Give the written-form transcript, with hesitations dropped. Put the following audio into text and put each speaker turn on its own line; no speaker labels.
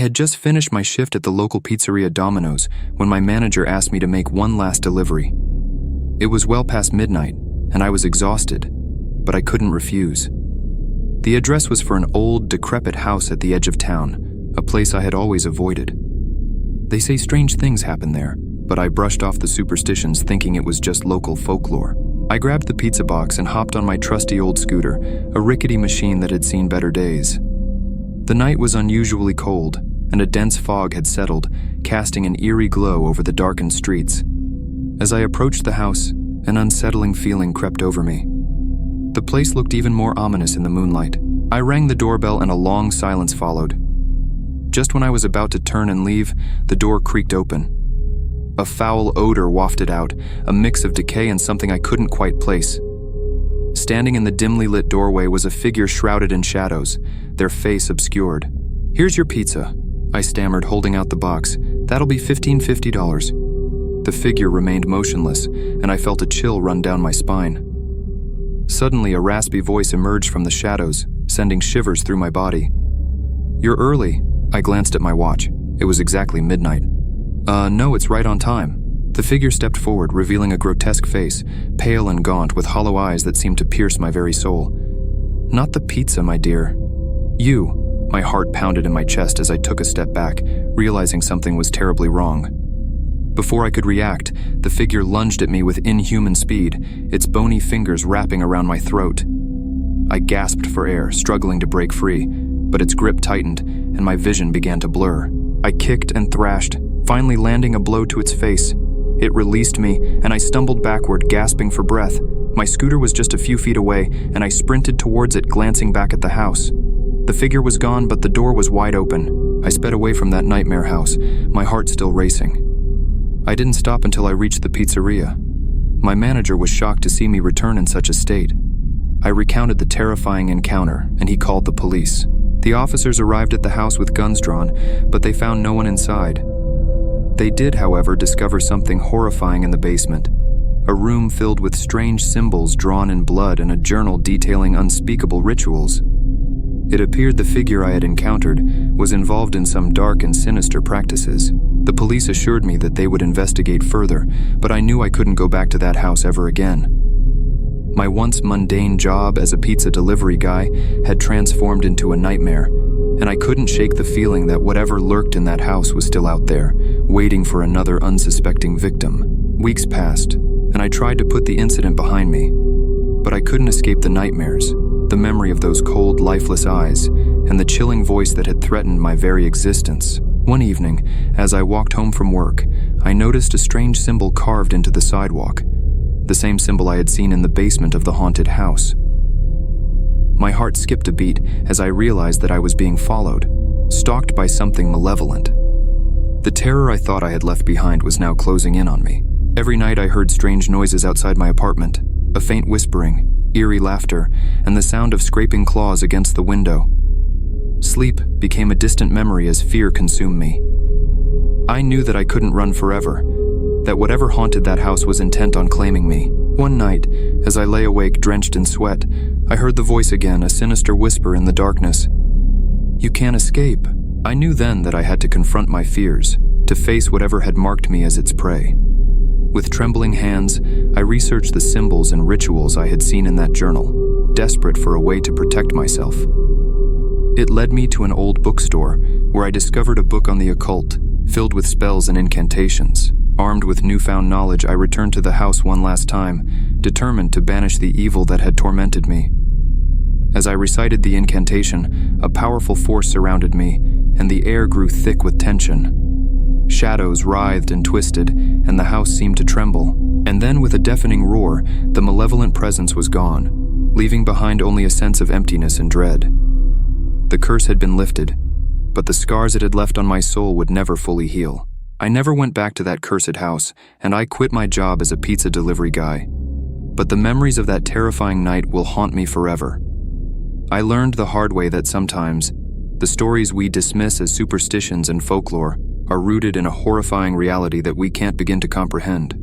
had just finished my shift at the local pizzeria Domino's when my manager asked me to make one last delivery. It was well past midnight, and I was exhausted, but I couldn't refuse. The address was for an old, decrepit house at the edge of town, a place I had always avoided. They say strange things happen there, but I brushed off the superstitions thinking it was just local folklore. I grabbed the pizza box and hopped on my trusty old scooter, a rickety machine that had seen better days. The night was unusually cold, and a dense fog had settled, casting an eerie glow over the darkened streets. As I approached the house, an unsettling feeling crept over me. The place looked even more ominous in the moonlight. I rang the doorbell and a long silence followed. Just when I was about to turn and leave, the door creaked open. A foul odor wafted out, a mix of decay and something I couldn't quite place. Standing in the dimly lit doorway was a figure shrouded in shadows, their face obscured. "Here's your pizza," I stammered, holding out the box. "That'll be $1550. The figure remained motionless, and I felt a chill run down my spine. Suddenly, a raspy voice emerged from the shadows, sending shivers through my body. "You're early." I glanced at my watch. It was exactly midnight. No, it's right on time." The figure stepped forward, revealing a grotesque face, pale and gaunt, with hollow eyes that seemed to pierce my very soul. "Not the pizza, my dear. You." My heart pounded in my chest as I took a step back, realizing something was terribly wrong. Before I could react, the figure lunged at me with inhuman speed, its bony fingers wrapping around my throat. I gasped for air, struggling to break free, but its grip tightened, and my vision began to blur. I kicked and thrashed, finally landing a blow to its face. It released me, and I stumbled backward, gasping for breath. My scooter was just a few feet away, and I sprinted towards it, glancing back at the house. The figure was gone, but the door was wide open. I sped away from that nightmare house, my heart still racing. I didn't stop until I reached the pizzeria. My manager was shocked to see me return in such a state. I recounted the terrifying encounter, and he called the police. The officers arrived at the house with guns drawn, but they found no one inside. They did, however, discover something horrifying in the basement. A room filled with strange symbols drawn in blood and a journal detailing unspeakable rituals. It appeared the figure I had encountered was involved in some dark and sinister practices. The police assured me that they would investigate further, but I knew I couldn't go back to that house ever again. My once mundane job as a pizza delivery guy had transformed into a nightmare, and I couldn't shake the feeling that whatever lurked in that house was still out there, waiting for another unsuspecting victim. Weeks passed, and I tried to put the incident behind me, but I couldn't escape the nightmares, the memory of those cold, lifeless eyes, and the chilling voice that had threatened my very existence. One evening, as I walked home from work, I noticed a strange symbol carved into the sidewalk, the same symbol I had seen in the basement of the haunted house. My heart skipped a beat as I realized that I was being followed, stalked by something malevolent. The terror I thought I had left behind was now closing in on me. Every night I heard strange noises outside my apartment, a faint whispering, eerie laughter, and the sound of scraping claws against the window. Sleep became a distant memory as fear consumed me. I knew that I couldn't run forever, that whatever haunted that house was intent on claiming me. One night, as I lay awake drenched in sweat, I heard the voice again, a sinister whisper in the darkness. "You can't escape." I knew then that I had to confront my fears, to face whatever had marked me as its prey. With trembling hands, I researched the symbols and rituals I had seen in that journal, desperate for a way to protect myself. It led me to an old bookstore, where I discovered a book on the occult, filled with spells and incantations. Armed with newfound knowledge, I returned to the house one last time, determined to banish the evil that had tormented me. As I recited the incantation, a powerful force surrounded me, and the air grew thick with tension. Shadows writhed and twisted, and the house seemed to tremble. And then, with a deafening roar, the malevolent presence was gone, leaving behind only a sense of emptiness and dread. The curse had been lifted, but the scars it had left on my soul would never fully heal. I never went back to that cursed house, and I quit my job as a pizza delivery guy. But the memories of that terrifying night will haunt me forever. I learned the hard way that sometimes, the stories we dismiss as superstitions and folklore are rooted in a horrifying reality that we can't begin to comprehend.